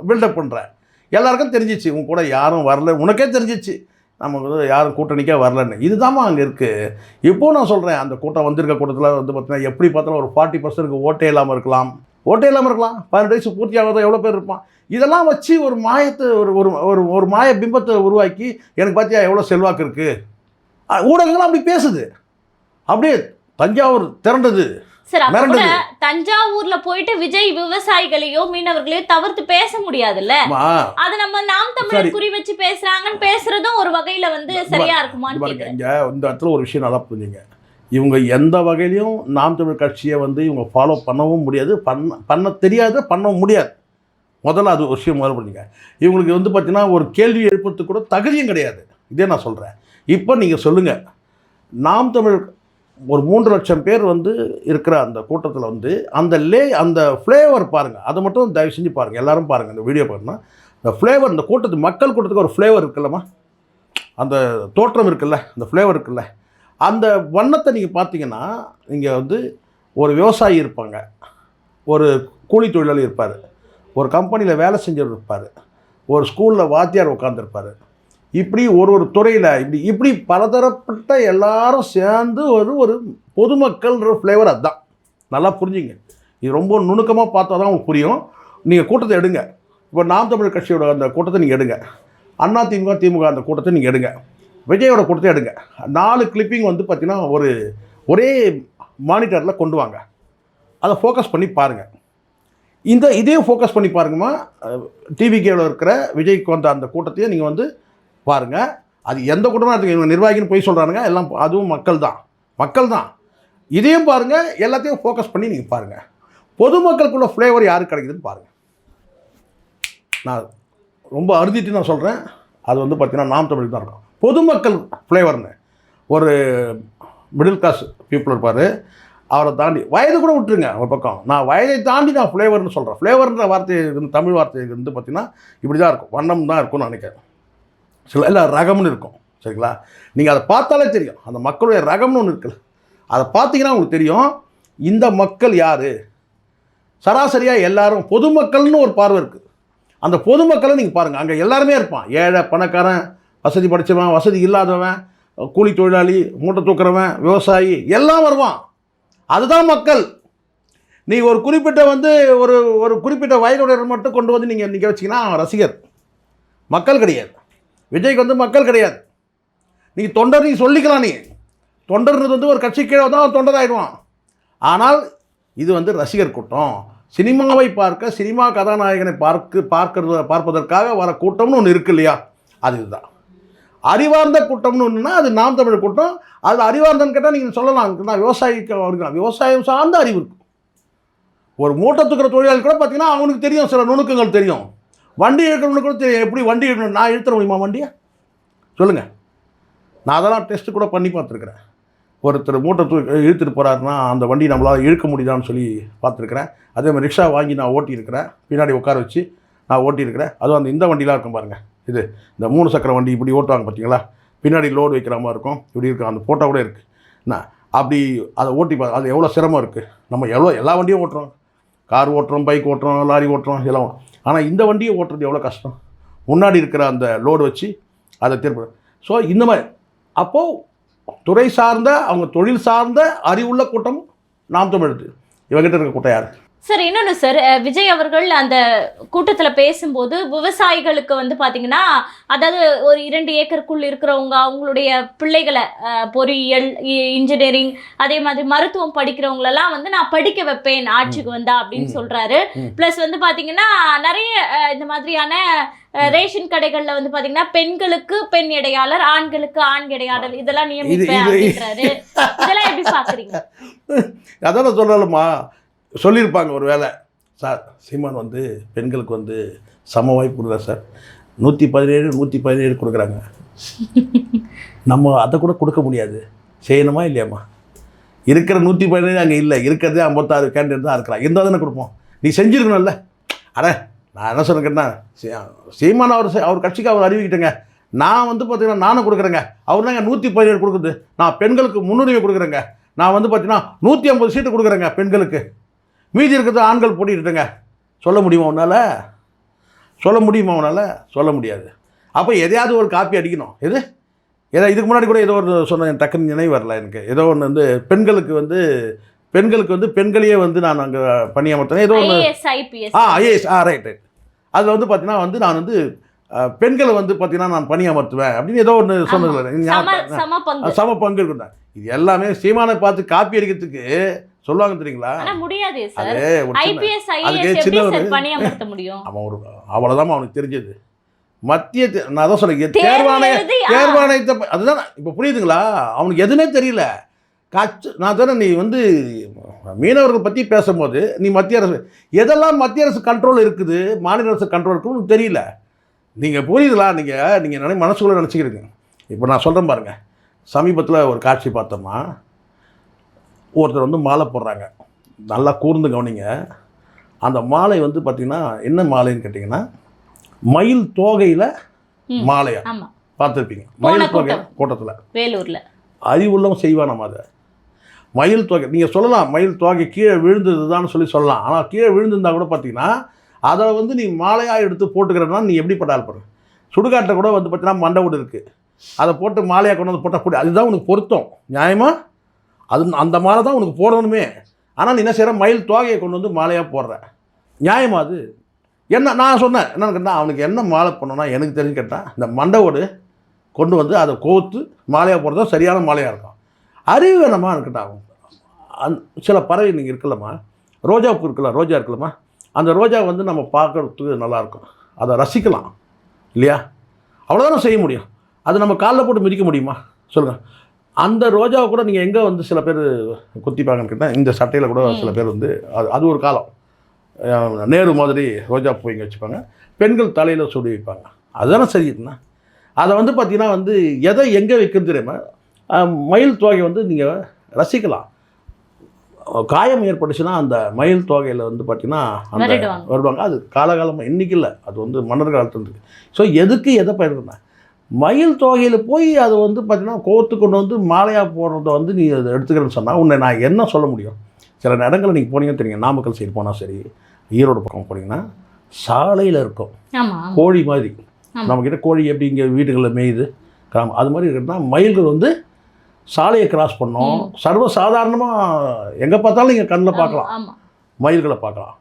பில்டப் பண்ணுறேன். எல்லாருக்கும் தெரிஞ்சிச்சு உன் கூட யாரும் வரல, உனக்கே தெரிஞ்சிச்சு நமக்கு வந்து யாரும் கூட்டணிக்கே வரலன்னு. இதுதாம்மா அங்கே இருக்குது. இப்போது நான் சொல்கிறேன், அந்த கூட்டம் வந்திருக்க கூட்டத்தில் வந்து பார்த்தீங்கன்னா எப்படி பார்த்தாலும் ஒரு 40% ஓட்டே இல்லாமல் இருக்கலாம். 18 வயசு பூர்த்தி ஆகாத எவ்வளோ பேர் இருப்பான். இதெல்லாம் வச்சு ஒரு மாயத்தை ஒரு மாய பிம்பத்தை உருவாக்கி எனக்கு பார்த்தியா எவ்வளோ செல்வாக்கு இருக்குது. ஊடகங்கள்லாம் அப்படி பேசுது. அப்படியே தஞ்சாவூர் திரண்டது. சார் அப்ப கூட தஞ்சாவூர்ல போயிட்டு விஜய் விவசாயிகளையோ மீனவர்களையோ தவிர்த்து பேச முடியாதுல்ல. அது நம்ம நாம் தமிழர் குறி வச்சு பேசுறாங்கன்னு பேசுறதும் ஒரு வகையில வந்து சரியா இருக்குமான்னு கேக்குறேன். இங்க இந்த இடத்துல ஒரு விஷயம் நல்லா புரிஞ்சுங்க. இவங்க எந்த வகையிலையும் நாம் தமிழ் கட்சியை வந்து இவங்க ஃபாலோ பண்ணவும் முடியாது, பண்ண தெரியாது, பண்ணவும் முடியாது. முதல்ல அது ஒரு விஷயம் முதல்ல புரிஞ்சுங்க. இவங்களுக்கு வந்து பார்த்தீங்கன்னா ஒரு கேள்வி எழுப்புறதுக்கு கூட தகுதியும் கிடையாது. இதே நான் சொல்கிறேன். இப்போ நீங்கள் சொல்லுங்கள், நாம் தமிழ் ஒரு 3 லட்சம் பேர் வந்து இருக்கிற அந்த கூட்டத்தில் வந்து அந்த ஃப்ளேவர் பாருங்கள். அதை மட்டும் தயவு செஞ்சு பாருங்கள், எல்லோரும் பாருங்கள். இந்த வீடியோ பாருங்கன்னா இந்த ஃப்ளேவர், இந்த மக்கள் கூட்டத்துக்கு ஒரு ஃப்ளேவர் இருக்குல்லம்மா, அந்த தோற்றம் இருக்குல்ல, அந்த ஃப்ளேவர் இருக்குல்ல, அந்த வண்ணத்தை நீங்கள் பார்த்தீங்கன்னா நீங்கள் வந்து ஒரு விவசாயி இருப்பாங்க, ஒரு கூலி தொழிலாளி இருப்பார், ஒரு கம்பெனியில் வேலை செஞ்சவர் இருப்பார், ஒரு ஸ்கூலில் வாத்தியார் உட்காந்துருப்பார். இப்படி ஒரு துறையில் இப்படி பலதரப்பட்ட எல்லாரும் சேர்ந்து ஒரு பொதுமக்கள்ன்ற ஃப்ளேவர். அதுதான் நல்லா புரிஞ்சுங்க. இது ரொம்ப நுணுக்கமாக பார்த்தா தான் உங்களுக்கு புரியும். நீங்கள் கூட்டத்தை எடுங்க. இப்போ நாம் தமிழ் கட்சியோட அந்த கூட்டத்தை நீங்கள் எடுங்க, அண்ணா திமுக திமுக அந்த கூட்டத்தை நீங்கள் எடுங்க, விஜயோட கூட்டத்தை எடுங்க. 4 கிளிப்பிங் வந்து பார்த்திங்கன்னா ஒரே மானிட்டரில் கொண்டு வாங்க. அதை ஃபோக்கஸ் பண்ணி பாருங்கள். இதே ஃபோக்கஸ் பண்ணி பாருங்கம்மா. டிவிகேவில் இருக்கிற விஜய்க்கு வந்த அந்த கூட்டத்தையும் நீங்கள் வந்து பாருங்கள். அது எந்த கூட்டமாக இருக்குது, இவங்க நிர்வாகின்னு போய் சொல்கிறானுங்க, எல்லாம் அதுவும் மக்கள் தான். இதையும் பாருங்கள், எல்லாத்தையும் ஃபோக்கஸ் பண்ணி நீங்கள் பாருங்கள். பொதுமக்களுக்குள்ள ஃப்ளேவர் யாருக்கு கிடைக்குதுன்னு பாருங்கள். நான் ரொம்ப அறுதிட்டு நான் சொல்கிறேன், அது வந்து பார்த்திங்கன்னா நாம் தமிழுக்கு தான் இருக்கும். பொதுமக்கள் ஃப்ளேவர்னு ஒரு மிடில் கிளாஸ் பீப்புள் இருப்பார், அவரை தாண்டி வயது கூட விட்டுருங்க ஒரு பக்கம், நான் வயதை தாண்டி நான் ஃப்ளேவர்னு சொல்கிறேன். ஃப்ளேவர்ன்ற வார்த்தை தமிழ் வார்த்தை வந்து பார்த்திங்கன்னா இப்படி தான் இருக்கும், வண்ணம் தான் இருக்கும்னு நினைக்கிறேன். சில எல்லாம் ரகம்னு இருக்கும், சரிங்களா? நீங்கள் அதை பார்த்தாலே தெரியும், அந்த மக்களுடைய ரகம்னு ஒன்று இருக்குல்ல, அதை பார்த்தீங்கன்னா உங்களுக்கு தெரியும் இந்த மக்கள் யார். சராசரியாக எல்லாரும் பொதுமக்கள்னு ஒரு பார்வை இருக்குது. அந்த பொதுமக்களை நீங்கள் பாருங்கள், அங்கே எல்லாருமே இருப்பான். ஏழை, பணக்காரன், வசதி படித்தவன், வசதி இல்லாதவன், கூலி தொழிலாளி, மூட்டை தூக்குறவன், விவசாயி, எல்லாம் வருவான். அதுதான் மக்கள். நீங்கள் ஒரு குறிப்பிட்ட வந்து ஒரு குறிப்பிட்ட வயதுடையவர் மட்டும் கொண்டு வந்து நீங்கள் நிற்க வச்சிங்கன்னா அவன் ரசிகர். மக்கள் கிடையாது. விஜய்க்கு வந்து மக்கள் கிடையாது. நீங்கள் தொண்டர் நீங்கள் சொல்லிக்கலாம், நீங்கள் தொண்டர்ன்றது வந்து ஒரு கட்சி கீழே தான் தொண்டர் ஆகிடுவான். ஆனால் இது வந்து ரசிகர் கூட்டம். சினிமாவை பார்க்க, சினிமா கதாநாயகனை பார்ப்பதற்காக வர கூட்டம்னு ஒன்று இருக்கு இல்லையா, அது இதுதான். அறிவார்ந்த கூட்டம்னு ஒன்றுனா அது நாம் தமிழ் கூட்டம். அதில் அறிவார்ந்தன்னு கேட்டால் நீங்கள் சொல்லலாம், நான் விவசாயிக்கு இருக்கலாம், விவசாயம் சார்ந்த அறிவு இருக்கும். ஒரு மூட்டை தூக்குற தொழிலாளி கூட பார்த்தீங்கன்னா அவனுக்கு தெரியும், சில நுணுக்கங்கள் தெரியும். வண்டி இழுக்கணும்னு கூட தெரியும், எப்படி வண்டி இழுக்கணும். நான் இழுத்துற முடியுமா வண்டியை சொல்லுங்கள்? நான் அதெல்லாம் டெஸ்ட்டு கூட பண்ணி பார்த்துருக்குறேன். ஒருத்தர் மூட்டை இழுத்துட்டு போகிறாருன்னா அந்த வண்டி நம்மளால் இழுக்க முடியுதான்னு சொல்லி பார்த்துருக்குறேன். அதே மாதிரி ரிக்ஷா வாங்கி நான் ஓட்டியிருக்கிறேன், பின்னாடி உட்கார வச்சு நான் ஓட்டியிருக்கிறேன். அதுவும் இந்த வண்டிலாம் இருக்கும் பாருங்கள், இந்த 3 சக்கர வண்டி இப்படி ஓட்டுவாங்க பார்த்தீங்களா, பின்னாடி லோடு வைக்கிற மாதிரி இருக்கும், இப்படி இருக்கும். அந்த ஃபோட்டோ கூட இருக்குது. நான் அப்படி அதை ஓட்டி அது எவ்வளோ சிரமம் இருக்குது. நம்ம எல்லா வண்டியும் ஓட்டுறோம், கார் ஓட்டுறோம், பைக் ஓட்டுறோம், லாரி ஓட்டுறோம், எல்லாம். ஆனால் இந்த வண்டியை ஓட்டுறது எவ்வளோ கஷ்டம். முன்னாடி இருக்கிற அந்த லோடு வச்சு அதை திருப்ப. ஸோ இந்த மாதிரி அப்போது துறை சார்ந்த, அவங்க தொழில் சார்ந்த அறிவுள்ள கூட்டம் நாம் தமிழ். இவங்கிட்ட இருக்க கூட்டம் யார் சார்? இன்னொன்று சார், விஜய் அவர்கள் அந்த கூட்டத்தில் பேசும்போது விவசாயிகளுக்கு வந்து பார்த்தீங்கன்னா, அதாவது ஒரு 2 ஏக்கருக்குள் இருக்கிறவங்க அவங்களுடைய பிள்ளைகளை பொறியியல், இன்ஜினியரிங், அதே மாதிரி மருத்துவம் படிக்கிறவங்களெல்லாம் வந்து நான் படிக்க வைப்பேன் ஆட்சிக்கு வந்தா அப்படின்னு சொல்கிறாரு. ப்ளஸ் வந்து பார்த்தீங்கன்னா நிறைய இந்த மாதிரியான ரேஷன் கடைகளில் வந்து பார்த்தீங்கன்னா பெண்களுக்கு பெண் இடையாளர், ஆண்களுக்கு ஆண் இடையாளர், இதெல்லாம் நியமிப்பேன் அப்படின்றாரு. இதெல்லாம் எப்படி பார்க்குறீங்க? அதான் சொல்லலாமா, சொல்லியிருப்பாங்க ஒரு வேளை, சார் சீமான் வந்து பெண்களுக்கு வந்து சம வாய்ப்பு கொடுக்குறா சார், 117 கொடுக்குறாங்க, நம்ம அதை கூட கொடுக்க முடியாது, செய்யணுமா இல்லையாம்மா? இருக்கிற 117 அங்கே இல்லை, இருக்கிறதே 56 கேண்டிடேட் தான் இருக்கிறான், இருந்தால் தானே கொடுப்போம். நீ செஞ்சுருக்கணும்ல, அட நான் என்ன சொல்லுறேன்னா சீமான் அவர் கட்சிக்கு அவர் அறிவிக்கிட்டேங்க. நான் வந்து பார்த்தீங்கன்னா நானும் கொடுக்குறேங்க. அவர் தாங்க 117 கொடுக்குது. நான் பெண்களுக்கு முன்னுரிமை கொடுக்குறேங்க. நான் வந்து பார்த்தீங்கன்னா 150 சீட்டு கொடுக்குறேங்க பெண்களுக்கு. மீதி இருக்கிறது ஆண்கள் போட்டிட்டுங்க. சொல்ல முடியுமா உன்னால்? சொல்ல முடியாது. அப்போ எதையாவது ஒரு காப்பி அடிக்கணும். இதுக்கு முன்னாடி கூட ஏதோ ஒரு சொன்ன டக்குன்னு நினைவு வரல எனக்கு. ஏதோ ஒன்று வந்து பெண்களுக்கு வந்து பெண்களையே வந்து நான் அங்கே பணியமர்த்தேன். ஏதோ ஒன்று ஐஏஎஸ் ரைட். அதில் வந்து பார்த்தீங்கன்னா வந்து நான் வந்து பெண்களை வந்து பார்த்தீங்கன்னா நான் பணியமர்த்துவேன் அப்படின்னு ஏதோ ஒன்று சொன்னதில்ல. சம பங்கு இருக்குதான். இது எல்லாமே சீமானை பார்த்து காப்பி அடிக்கிறதுக்கு சொல்லுவாங்க தெரியுங்களா? முடியாது. அவன் அவ்வளோதான் அவனுக்கு தெரிஞ்சது. மத்திய நான் அதான் சொல்லுங்க தேர்வாணையத்தை அதுதான் இப்போ புரியுதுங்களா? அவனுக்கு எதுனே தெரியல. நான் தானே நீ வந்து மீனவர்கள் பற்றி பேசும்போது நீ மத்திய அரசு எதெல்லாம் மத்திய அரசு கண்ட்ரோல் இருக்குது, மாநில அரசு கண்ட்ரோல் இருக்குன்னு தெரியல. நீங்கள் புரியுதுங்களா? நீங்கள் மனசுக்குள்ளே நினச்சிக்கிறீங்க. இப்போ நான் சொல்கிறேன் பாருங்கள். சமீபத்தில் ஒரு காட்சி பார்த்தோம்னா ஒருத்தர் வந்து மாலை போடுறாங்க. நல்லா கூர்ந்து கவனிங்க. அந்த மாலை வந்து பார்த்திங்கன்னா என்ன மாலைன்னு கேட்டிங்கன்னா மயில் தோகையில் மாலையா பார்த்துருப்பீங்க. மயில் தோகை கூட்டத்தில் வேலூரில் அறிவுள்ளவன் செய்வான். நம்ம அதை மயில் தோகை நீங்கள் சொல்லலாம், மயில் தோகை கீழே விழுந்ததுதான்னு சொல்லலாம். ஆனால் கீழே விழுந்திருந்தால் கூட பார்த்தீங்கன்னா அதை வந்து நீ மாலையாக எடுத்து போட்டுக்கிறனா நீ எப்படி பட்டால் பாரு. சுடுகாட்டில் கூட வந்து பார்த்தீங்கன்னா மண்டை வீடு இருக்குது. அதை போட்டு மாலையாக கொண்டு வந்து போட்டால் அதுதான் உனக்கு பொருத்தம். நியாயமாக அந்த மாலை தான் உனக்கு போடணுமே. ஆனால் நீ என்ன செய்கிற, மயில் தோகையை கொண்டு வந்து மாலையாக போடுற. நியாயமா அது? என்ன நான் சொன்னேன் என்னன்னு கேட்டால் அவனுக்கு என்ன மாலை பண்ணணும்னா எனக்கு தெரிஞ்சு கேட்டால் இந்த மண்டவோடு கொண்டு வந்து அதை கோர்த்து மாலையாக போடுறதா சரியான மாலையாக இருக்கும். அறிவு வேணாமா இருக்கட்டும். சில பறவை நீங்கள் இருக்கலாமா, ரோஜாப்பூ இருக்கலாம், ரோஜா இருக்கலாமா, அந்த ரோஜா வந்து நம்ம பார்க்குறதுக்கு நல்லாயிருக்கும், அதை ரசிக்கலாம் இல்லையா? அவ்வளோதானே செய்ய முடியும். அது நம்ம காலில் போட்டு மிதிக்க முடியுமா சொல்லுங்கள்? அந்த ரோஜாவை கூட நீங்கள் எங்கே வந்து சில பேர் குத்திப்பாங்கன்னு கேட்டால் இந்த சட்டையில் கூட சில பேர் வந்து அது ஒரு காலம் நேரு மாதிரி ரோஜா பூ இங்கே வச்சுப்பாங்க. பெண்கள் தலையில் சுடி வைப்பாங்க. அதுதானே சரிண்ணா. அதை வந்து பார்த்திங்கன்னா வந்து எதை எங்கே வைக்கிறது தெரியுமா? மயில் தோகை வந்து நீங்கள் ரசிக்கலாம். காயம் ஏற்பட்டுச்சுன்னா அந்த மயில் தோகையில் வந்து பார்த்திங்கன்னா அந்த வருவாங்க. அது காலகாலமாக இன்றைக்கி இல்லை, அது வந்து மன்னர் காலத்துலேருந்து. ஸோ எதுக்கு எதை பயிர்னா மயில் தோகையில் போய் அதை வந்து பார்த்திங்கன்னா கோர்த்து கொண்டு வந்து மாலையாக போடுறத வந்து நீ அதை எடுத்துக்கிறேன்னு சொன்னால் உன்னை நான் என்ன சொல்ல முடியும்? சில இடங்களில் நீங்கள் போனீங்கன்னு தெரியுங்க. நாமக்கல் சைடு போனால் சரி, ஈரோடு பக்கம் போனீங்கன்னா சாலையில் இருக்கும் கோழி மாதிரி. நம்மக்கிட்ட கோழி எப்படி இங்கே வீடுகளில் மேயுது கிராமம், அது மாதிரி இருக்குன்னா மயில்கள் வந்து சாலையை கிராஸ் பண்ணோம். சர்வசாதாரணமாக எங்கே பார்த்தாலும் நீங்கள் கண்ணில் பார்க்கலாம், மயில்களை பார்க்கலாம்.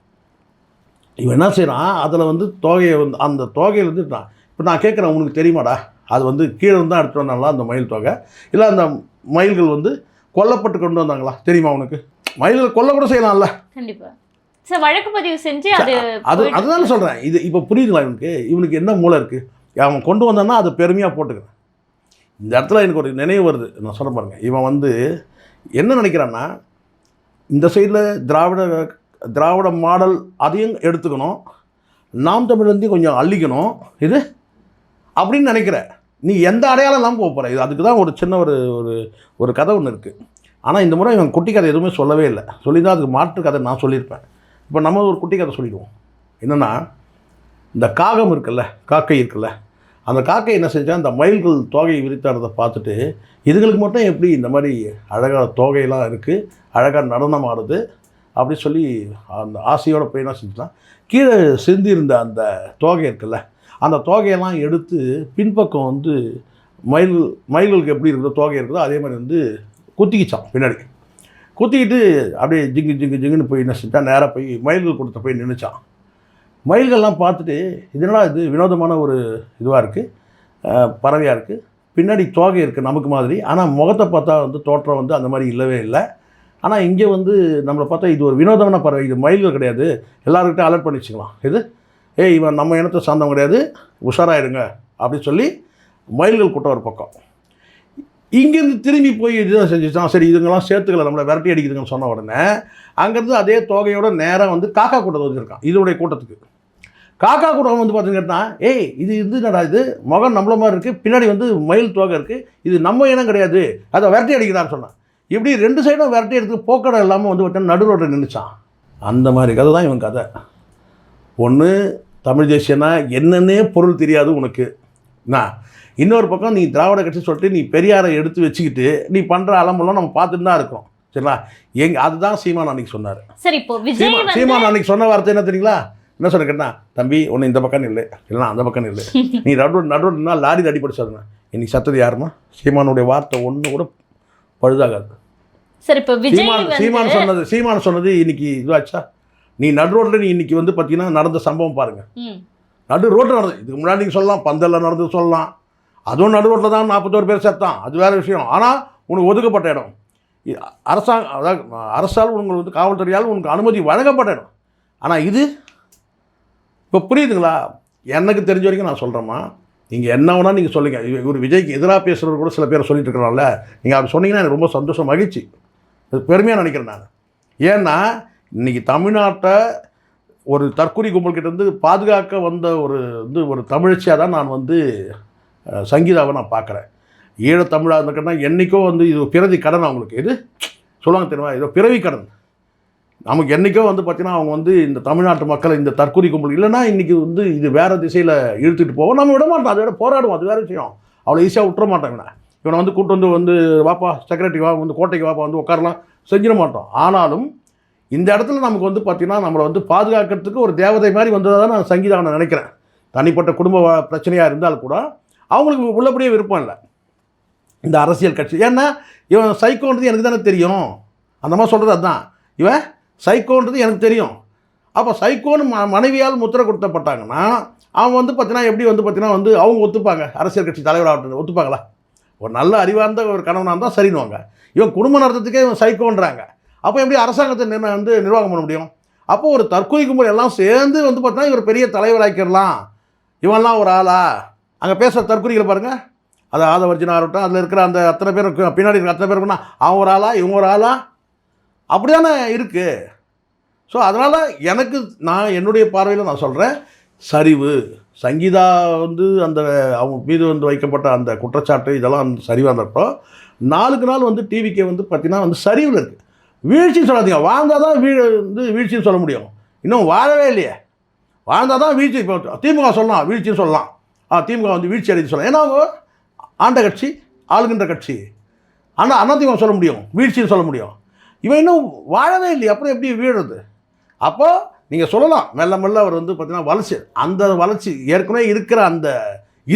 இவன் என்ன செய்யறான், அதில் வந்து தோகையை வந்து அந்த தோகையில் வந்து இப்போ நான் கேட்குறேன், உனக்கு தெரியுமாடா அது வந்து கீழே தான் எடுத்துகிட்டு வந்தாங்களா அந்த மயில் தொகை, இல்லை அந்த மயில்கள் வந்து கொல்லப்பட்டு கொண்டு வந்தாங்களா தெரியுமா உனக்கு? மயில்கள் கொல்ல கூட செய்யலாம்ல. கண்டிப்பாக சார், வழக்கு பதிவு செஞ்சு அதுதானே சொல்கிறேன். இது இப்போ புரியுதுங்களா? இவனுக்கு என்ன மூளை இருக்குது? அவன் கொண்டு வந்தான்னா அதை பெருமையாக போட்டுக்கிறேன். இந்த இடத்துல எனக்கு ஒரு நினைவு வருது, நான் சொல்ல பாருங்க. இவன் வந்து என்ன நினைக்கிறான்னா இந்த சைடில் திராவிட மாடல் அதையும் எடுத்துக்கணும், நாம் தமிழ்லேருந்து கொஞ்சம் அள்ளிக்கணும் இது அப்படின்னு நினைக்கிற. நீ எந்த அடையாளம் இல்லாமல் போக போகிற. இது அதுக்கு தான் ஒரு சின்ன ஒரு கதை ஒன்று இருக்குது. ஆனால் இந்த முறை இவன் குட்டி கதை எதுவுமே சொல்லவே இல்லை. சொல்லி தான் அதுக்கு மாற்று கதை நான் சொல்லியிருப்பேன். இப்போ நம்ம ஒரு குட்டி கதை சொல்லிடுவோம். என்னென்னா, இந்த காகம் இருக்குல்ல, காக்கை இருக்குல்ல, அந்த காக்கை என்ன செஞ்சால் அந்த மயில்கள் தோகையை விரித்தாடுறதை பார்த்துட்டு இதுங்களுக்கு மட்டும் எப்படி இந்த மாதிரி அழகாக தோகையெல்லாம் இருக்குது, அழகாக நடனம் ஆடுது அப்படி சொல்லி அந்த ஆசையோடு போய் என்ன செஞ்சுக்கலாம், கீழே சிந்திருந்த அந்த தோகை இருக்குல்ல, அந்த தோகையெல்லாம் எடுத்து பின்பக்கம் வந்து மயில்களுக்கு எப்படி இருக்குதோ தோகை இருக்குதோ அதே மாதிரி வந்து குத்திக்கிச்சான். பின்னாடி குத்திக்கிட்டு அப்படியே ஜிங்கு ஜிங்கு ஜிங்குன்னு போய் என்ன செஞ்சான், நேராக போய் மயில்கள் கொடுத்த போய் நின்றுச்சான். மயில்கள்லாம் பார்த்துட்டு இதனால் இது வினோதமான ஒரு இதுவாக இருக்குது, பறவையாக இருக்குது, பின்னாடி தோகை இருக்குது நமக்கு மாதிரி, ஆனால் முகத்தை பார்த்தா வந்து தோற்றம் வந்து அந்த மாதிரி இல்லவே இல்லை. ஆனால் இங்கே வந்து நம்மளை பார்த்தா இது ஒரு வினோதமான பறவை, இது மயில்கள் கிடையாது, எல்லாருக்கிட்டையும் அலர்ட் பண்ணி வச்சுக்கலாம். இது இவன் நம்ம இனத்தை சார்ந்தவங்க கிடையாது, உஷாராயிடுங்க அப்படின்னு சொல்லி மயில்கள் கூட்டம் ஒரு பக்கம். இங்கேருந்து திரும்பி போய் இதுதான் செஞ்சுச்சான். சரி இதுங்கெல்லாம் சேர்த்துக்கல, நம்மளை விரட்டி அடிக்குதுங்கன்னு சொன்ன உடனே அங்கேருந்து அதே தோகையோட நேராக வந்து காக்கா கூட்டத்தை வச்சுருக்கான். இதோடைய கூட்டத்துக்கு காக்கா கூட்டம் வந்து பார்த்தீங்கன்னா, இது என்னடா இது முகம் நம்மள மாதிரி இருக்குது, பின்னாடி வந்து மயில் தோகை இருக்குது, இது நம்ம இனம் கிடையாது, அதை விரட்டி அடிக்கிறான்னு சொன்னான். இப்படி ரெண்டு சைடும் விரட்டி எடுத்து போக்கடை இல்லாமல் வந்து பார்த்தீங்கன்னா நடு ரோட்டில் நின்றுச்சான். அந்த மாதிரி கதை தான் இவன் கதை. ஒன்று தமிழ் தேசியனா என்னன்னே பொருள் தெரியாது உனக்கு. நான் இன்னொரு பக்கம் நீ திராவிட கட்சி சொல்லிட்டு நீ பெரியாரை எடுத்து வச்சுக்கிட்டு நீ பண்ணுற அலம்பெல்லாம் நம்ம பார்த்துட்டு தான் இருக்கோம். சரிங்களா? அதுதான் சீமான் அன்னைக்கு சொன்னார். சரி, இப்போ விஜய் சீமான் அன்னைக்கு சொன்ன வார்த்தை என்ன தெரியுங்களா? என்ன சொன்ன கேட்டா, தம்பி ஒன்று இந்த பக்கம் இல்லை, இல்லைனா அந்த பக்கம் இல்லை, நீ நடுவுனா லாரி அடிப்படை சொல்லுங்க. இன்னைக்கு சத்தது யாருமா? சீமானுடைய வார்த்தை ஒன்று கூட பழுதாகாது. சரி, இப்போ விஜய் சீமான் சொன்னது இன்னைக்கு இதுவாச்சா? நீ நடு ரோட்டில் நீ இன்னைக்கு வந்து பார்த்தீங்கன்னா நடந்த சம்பவம் பாருங்க. நடு ரோட்டில் நடந்தது. இதுக்கு முன்னாடி நீங்கள் சொல்லலாம் பந்தலில் நடந்தது சொல்லலாம். அதுவும் நடு ரோட்டில் தான் 41 பேர் செத்தான், அது வேறு விஷயம். ஆனால் உனக்கு ஒதுக்கப்பட்ட இடம் அரசாங்கம், அதாவது அரசால் உங்களுக்கு வந்து காவல்துறையால் உனக்கு அனுமதி வழங்கப்பட்ட இடம். ஆனால் இது இப்போ புரியுதுங்களா? எனக்கு தெரிஞ்ச வரைக்கும் நான் சொல்கிறேம்மா, நீங்கள் என்ன வேணால் நீங்கள் சொல்லுங்கள். இவர் விஜய்க்கு எதிராக பேசுகிறவர் கூட சில பேர் சொல்லிட்டு இருக்கிறனால நீங்கள் அப்படி சொன்னீங்கன்னா எனக்கு ரொம்ப சந்தோஷம், மகிழ்ச்சி, அது பெருமையாக நினைக்கிறேன் நான். ஏன்னா இன்றைக்கி தமிழ்நாட்டை ஒரு தற்கொலை கும்பல்கிட்டேருந்து பாதுகாக்க வந்த ஒரு தமிழச்சியாக தான் நான் வந்து சங்கீதாவை நான் பார்க்குறேன். ஈழத்தமிழாக இருந்துக்கிட்டா என்றைக்கோ வந்து இது பிறவி கடன் அவங்களுக்கு. இது சொல்லுவாங்க தெரியுமா, இது பிறவி கடன் நமக்கு. என்றைக்கோ வந்து பார்த்திங்கன்னா அவங்க வந்து இந்த தமிழ்நாட்டு மக்களை இந்த தற்கொலை கும்பல் இல்லைன்னா இன்றைக்கி வந்து இது வேறு திசையில் இழுத்துட்டு போவோம். நம்ம விட மாட்டோம், அதை விட போராடுவோம், அது வேறு விஷயம். அவ்வளோ ஈஸியாக விட்டுற மாட்டோம். இவனை வந்து கூட்டு வந்து வாப்பா செக்ரட்டரி வா, வந்து கோட்டைக்கு வாப்பா, வந்து உட்காரலாம் செஞ்சிட மாட்டோம். ஆனாலும் இந்த இடத்துல நமக்கு வந்து பார்த்திங்கன்னா நம்மளை வந்து பாதுகாக்கிறதுக்கு ஒரு தேவதை மாதிரி வந்ததாக தான் நான் சங்கீதாவை நான் நினைக்கிறேன். தனிப்பட்ட குடும்ப பிரச்சனையாக இருந்தால் கூட அவங்களுக்கு உள்ளபடியே விருப்பம் இல்லை இந்த அரசியல் கட்சி. ஏன்னா இவன் சைக்கோன்றது எனக்கு தானே தெரியும். அந்த மாதிரி சொல்கிறது அதுதான், இவன் சைக்கோன்றது எனக்கு தெரியும். அப்போ சைக்கோன்னு மனைவியால் முத்திரை கொடுத்தப்பட்டாங்கன்னா அவன் வந்து பார்த்தீங்கன்னா எப்படி வந்து பார்த்தீங்கன்னா வந்து அவங்க ஒத்துப்பாங்க? அரசியல் கட்சி தலைவராக ஒத்துப்பாங்களா? ஒரு நல்ல அறிவார்ந்த ஒரு கணவனாக இருந்தால் சரின்னுவாங்க. இவன் குடும்ப நடத்துறதுக்கே இவன் சைக்கோன்றாங்க. அப்போ எப்படி அரசாங்கத்தை வந்து நிர்வாகம் பண்ண முடியும்? அப்போது ஒரு தற்கொலை கும்பல் எல்லாம் சேர்ந்து வந்து பார்த்தீங்கன்னா இவர் பெரிய தலைவராக்கிடலாம், இவன்லாம் ஒரு ஆளா? அங்கே பேசுகிற தற்கொலைகளை பாருங்கள், அது ஆதவர்ஜினா இருக்கட்டும், அதில் இருக்கிற அந்த அத்தனை பேர் பின்னாடி இருக்கிற அத்தனை பேருக்குன்னா அவன் ஒரு ஆளா இவங்க ஒரு ஆளா? அப்படி தானே இருக்குது. ஸோ அதனால் நான் என்னுடைய பார்வையில் நான் சொல்கிறேன், சரிவு சங்கீதா வந்து அந்த அவங்க மீது வந்து வைக்கப்பட்ட அந்த குற்றச்சாட்டு இதெல்லாம் அந்த சரிவாக இருந்தப்போ நாளுக்கு நாள் வந்து டிவிக்கே வந்து பார்த்திங்கன்னா வந்து சரிவில் இருக்குது. வீழ்ச்சின்னு சொல்லாதீங்க, வாழ்ந்தால் தான் வீழ்ச்சின்னு சொல்ல முடியும். இன்னும் வாழவே இல்லையே, வாழ்ந்தால் தான் வீழ்ச்சி. இப்போ திமுக சொல்லலாம் வீழ்ச்சின்னு சொல்லலாம், திமுக வந்து வீழ்ச்சி அடைந்து சொல்லலாம். ஏன்னா அவங்க ஆண்ட கட்சி, ஆளுகின்ற கட்சி. ஆனால் அதிமுக சொல்ல முடியும், வீழ்ச்சின்னு சொல்ல முடியும். இவன் இன்னும் வாழவே இல்லையே, அப்புறம் எப்படி வீழுறது? அப்போ நீங்கள் சொல்லலாம் மெல்ல மெல்ல அவர் வந்து பார்த்திங்கன்னா வளர்ச்சி, அந்த வளர்ச்சி ஏற்கனவே இருக்கிற அந்த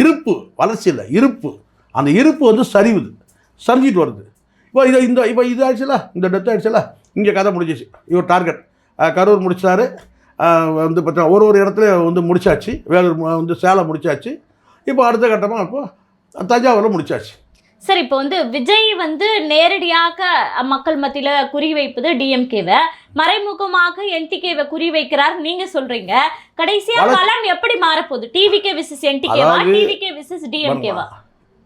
இருப்பு, வளர்ச்சி இல்லை இருப்பு, அந்த இருப்பு வந்து சரிஞ்சிட்டு வருது. இப்போ இது ஆயிடுச்சுல, இந்த டெத் ஆகிடுச்சுல, இங்கே கதை முடிஞ்சிச்சு. இவர் டார்கெட் கரூர் முடிச்சாரு, வந்து பார்த்தீங்கன்னா ஒரு இடத்துல வந்து முடிச்சாச்சு, வேலூர் வந்து சேலம் முடிச்சாச்சு, இப்போ அடுத்த கட்டமாக இப்போ தஞ்சாவூரில் முடிச்சாச்சு. சரி, இப்போ வந்து விஜய் வந்து நேரடியாக மக்கள் மத்தியில் குறிவைப்பது டிஎம்கேவை, மறைமுகமாக என்டிகேவை குறிவைக்கிறார் நீங்க சொல்றீங்க. கடைசியா களம் எப்படி மாறப்போகுது? டிவிகே விசஸ் என்டிகேவா, டிவிகே விசஸ் டிஎம்கேவா?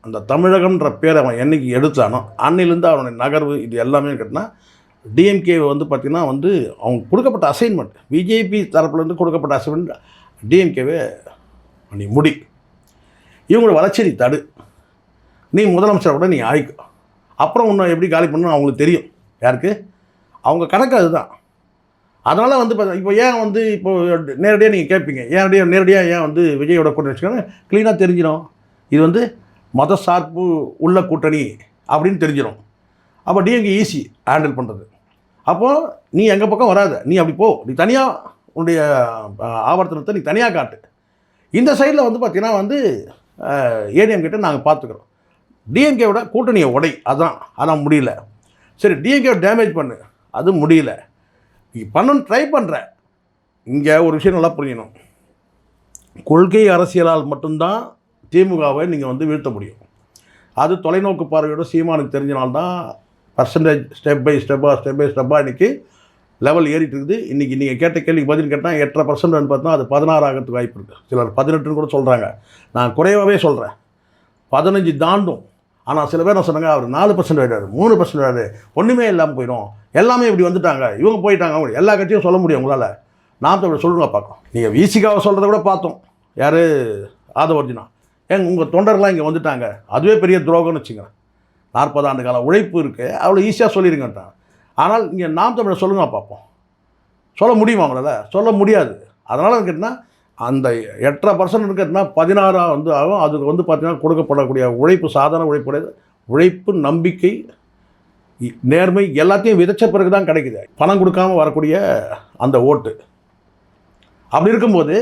அந்த தமிழகம்ன்ற பேர் அவன் என்னைக்கு எடுத்தானோ அன்னிலேருந்து அவனுடைய நகர்வு இது எல்லாமே கேட்டினா டிஎம்கே வந்து பார்த்திங்கன்னா வந்து அவங்க கொடுக்கப்பட்ட அசைன்மெண்ட், பிஜேபி தரப்புலேருந்து கொடுக்கப்பட்ட அசைன்மெண்ட் டிஎம்கேவே நீ முடி, இவங்களோட வளர்ச்சி நீ தடு, நீ முதலமைச்சரை கூட நீ ஆய்க்கு, அப்புறம் இன்னும் எப்படி காலி பண்ணணும் அவங்களுக்கு தெரியும். யாருக்கு? அவங்க கணக்கு அதுதான். அதனால் வந்து இப்போ ஏன் வந்து இப்போ நேரடியாக நீங்கள் கேட்பீங்க, நேரடியாக ஏன் வந்து விஜயோட கூட்டணி வச்சுக்கோங்க, க்ளீனாக தெரிஞ்சிடும் இது வந்து மத சார்பு உள்ள கூட்டணி அப்படின்னு தெரிஞ்சிடும். அப்போ டிஎம்கே ஈஸி ஹேண்டில் பண்ணுறது. அப்போது நீ எங்கள் பக்கம் வராத, நீ அப்படி போ, நீ தனியாக உன்னுடைய ஆவர்த்தனத்தை நீ தனியாக காட்டு. இந்த சைடில் வந்து பார்த்திங்கன்னா வந்து ஏடிஎம் கிட்ட நாங்கள் பார்த்துக்குறோம், டிஎம்கேவோட கூட்டணியை உடை, அதான் முடியல. சரி, டிஎம்கே டேமேஜ் பண்ணு, அது முடியல. நீ பண்ணணும்னு ட்ரை பண்ணுற. இங்கே ஒரு விஷயம் நல்லா புரியணும், கொள்கை அரசியலால் மட்டும்தான் திமுகவை நீங்கள் வந்து வீழ்த்த முடியும். அது தொலைநோக்கு பார்வையோட சீமானுக்கு தெரிஞ்சனால்தான் பர்சன்டேஜ் ஸ்டெப் பை ஸ்டெப்பாக இன்றைக்கி லெவல் ஏறிட்டு இருக்குது. இன்றைக்கி நீங்கள் கேட்ட கேள்விக்கு பதில் கேட்டால் 8.5% பார்த்தா அது 16 ஆகிறதுக்கு வாய்ப்பு இருக்குது. சிலர் 18ன்னு கூட சொல்கிறாங்க, நான் குறைவாகவே சொல்கிறேன் 15 தாண்டும். ஆனால் சில பேர் என்ன சொன்னாங்க, அவர் 4% ஆகிடாரு, 3% ஆகிடாரு, ஒன்றுமே இல்லாமல் போயிடும், எல்லாமே இப்படி வந்துட்டாங்க, இவங்க போயிட்டாங்க, அவங்க எல்லா கட்சியும் சொல்ல முடியும் உங்களால். நாம் தமிழ் சொல்லுங்க பார்க்கணும். நீங்கள் விசிகாவை சொல்கிறத கூட பார்த்தோம், யார் ஆதவர்ஜினா, உங்கள் தொண்டர்லாம் இங்கே வந்துட்டாங்க, அதுவே பெரிய துரோகம்னு வச்சுங்க. 40 ஆண்டு கால உழைப்பு இருக்குது, அவ்வளோ ஈஸியாக சொல்லிடுங்கட்டாங்க. ஆனால் இங்கே நாம் தமிழை சொல்லுங்க பார்ப்போம், சொல்ல முடியுமா அவங்களால? சொல்ல முடியாது. அதனால் கேட்டிங்கன்னா அந்த 8.5% கேட்டிங்கன்னா 16 வந்து ஆகும். அதுக்கு வந்து பார்த்திங்கன்னா கொடுக்கப்படக்கூடிய உழைப்பு சாதாரண உழைப்பு, உழைப்பு, நம்பிக்கை, நேர்மை எல்லாத்தையும் விதைச்ச பிறகு தான் கிடைக்குது. பணம் கொடுக்காம வரக்கூடிய அந்த ஓட்டு. அப்படி இருக்கும்போது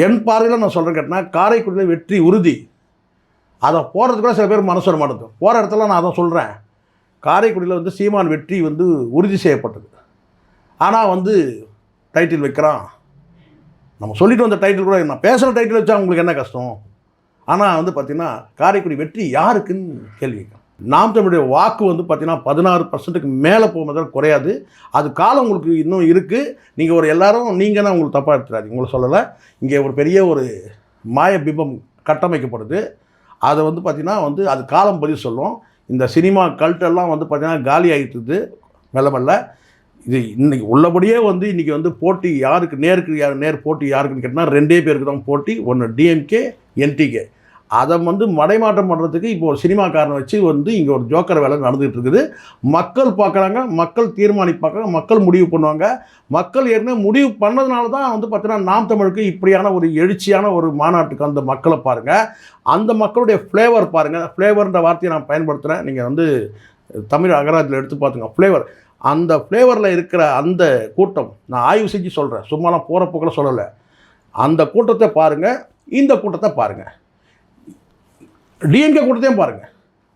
என் பார்வையில் நான் சொல்கிறேன் கேட்டிங்கன்னா காரைக்குடியில் வெற்றி உறுதி. அதை போகிறதுக்கு கூட சில பேர் மனசு வர மாட்டேங்குது. போகிற இடத்துல நான் அதை சொல்கிறேன், காரைக்குடியில் வந்து சீமான் வெற்றி வந்து உறுதி செய்யப்பட்டது. ஆனால் வந்து டைட்டில் வைக்கிறான். நம்ம சொல்லிட்டு வந்த டைட்டில் கூட நான் பேசுகிற டைட்டில் வச்சா உங்களுக்கு என்ன கஷ்டம்? ஆனால் வந்து பார்த்திங்கன்னா காரைக்குடி வெற்றி யாருக்குன்னு கேள்வி. நாம் தமிழுடைய வாக்கு வந்து பார்த்திங்கன்னா 16%க்கு மேலே போகும்போது குறையாது. அது காலம் உங்களுக்கு இன்னும் இருக்குது. நீங்கள் ஒரு எல்லாரும் நீங்கள் தான் உங்களுக்கு தப்பாக எடுத்துறாதீங்க. உங்களை சொல்லலை. இங்கே ஒரு பெரிய ஒரு மாய பிம்பம் கட்டமைக்கப்படுது. அதை வந்து பார்த்திங்கன்னா வந்து அது காலம் பதில் சொல்லும். இந்த சினிமா கல்ட்டெல்லாம் வந்து பார்த்திங்கன்னா காலி ஆகிட்டுது மெல்ல மெல்ல. இது இன்றைக்கி உள்ளபடியே வந்து இன்றைக்கி வந்து போட்டி யாருக்கு நேர் போட்டி யாருக்குன்னு கேட்டால் 2 பேருக்கு தான் போட்டி. ஒன்று டிஎம்கே, என்டிகே. அதை வந்து மடைமாற்றம் பண்ணுறதுக்கு இப்போ ஒரு சினிமாக்காரனை வச்சு வந்து இங்கே ஒரு ஜோக்கர் வேலை நடந்துகிட்டு இருக்குது. மக்கள் பார்க்குறாங்க, மக்கள் தீர்மானிப்பாங்க, மக்கள் முடிவு பண்ணுவாங்க. மக்கள் ஏற்கனவே முடிவு பண்ணதுனால தான் வந்து பார்த்தீங்கன்னா நாம் தமிழுக்கு இப்படியான ஒரு எழுச்சியான ஒரு மாநாட்டுக்கு அந்த மக்களை பாருங்கள். அந்த மக்களுடைய ஃப்ளேவர் பாருங்கள். ஃப்ளேவர்ன்ற வார்த்தையை நான் பயன்படுத்துகிறேன். நீங்கள் வந்து தமிழ் அகராதியில் எடுத்து பார்த்துங்க. ஃப்ளேவர், அந்த ஃப்ளேவரில் இருக்கிற அந்த கூட்டம் நான் ஆய்வு செஞ்சு சொல்கிறேன், சும்மாலாம் போகிற போக்கில் சொல்லலை. அந்த கூட்டத்தை பாருங்கள், இந்த கூட்டத்தை பாருங்கள், டிஎம்கே கூட்டத்தையும் பாருங்கள்,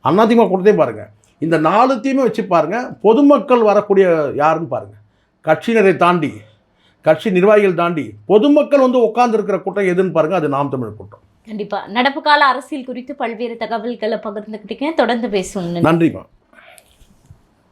அதிமுக கூட்டத்தையும் பாருங்கள். இந்த 4த்தையுமே வச்சு பாருங்கள். பொதுமக்கள் வரக்கூடிய யாருன்னு பாருங்கள். கட்சியினரை தாண்டி, கட்சி நிர்வாகிகள் தாண்டி பொதுமக்கள் வந்து உட்கார்ந்துருக்கிற கூட்டம் எதுன்னு பாருங்கள். அது நாம் தமிழ் கூட்டம். கண்டிப்பாக நடப்பு கால அரசியல் குறித்து பல்வேறு தகவல்களை பகிர்ந்துக்கிட்டீங்க. தொடர்ந்து பேசுவோம். நன்றிம்மா.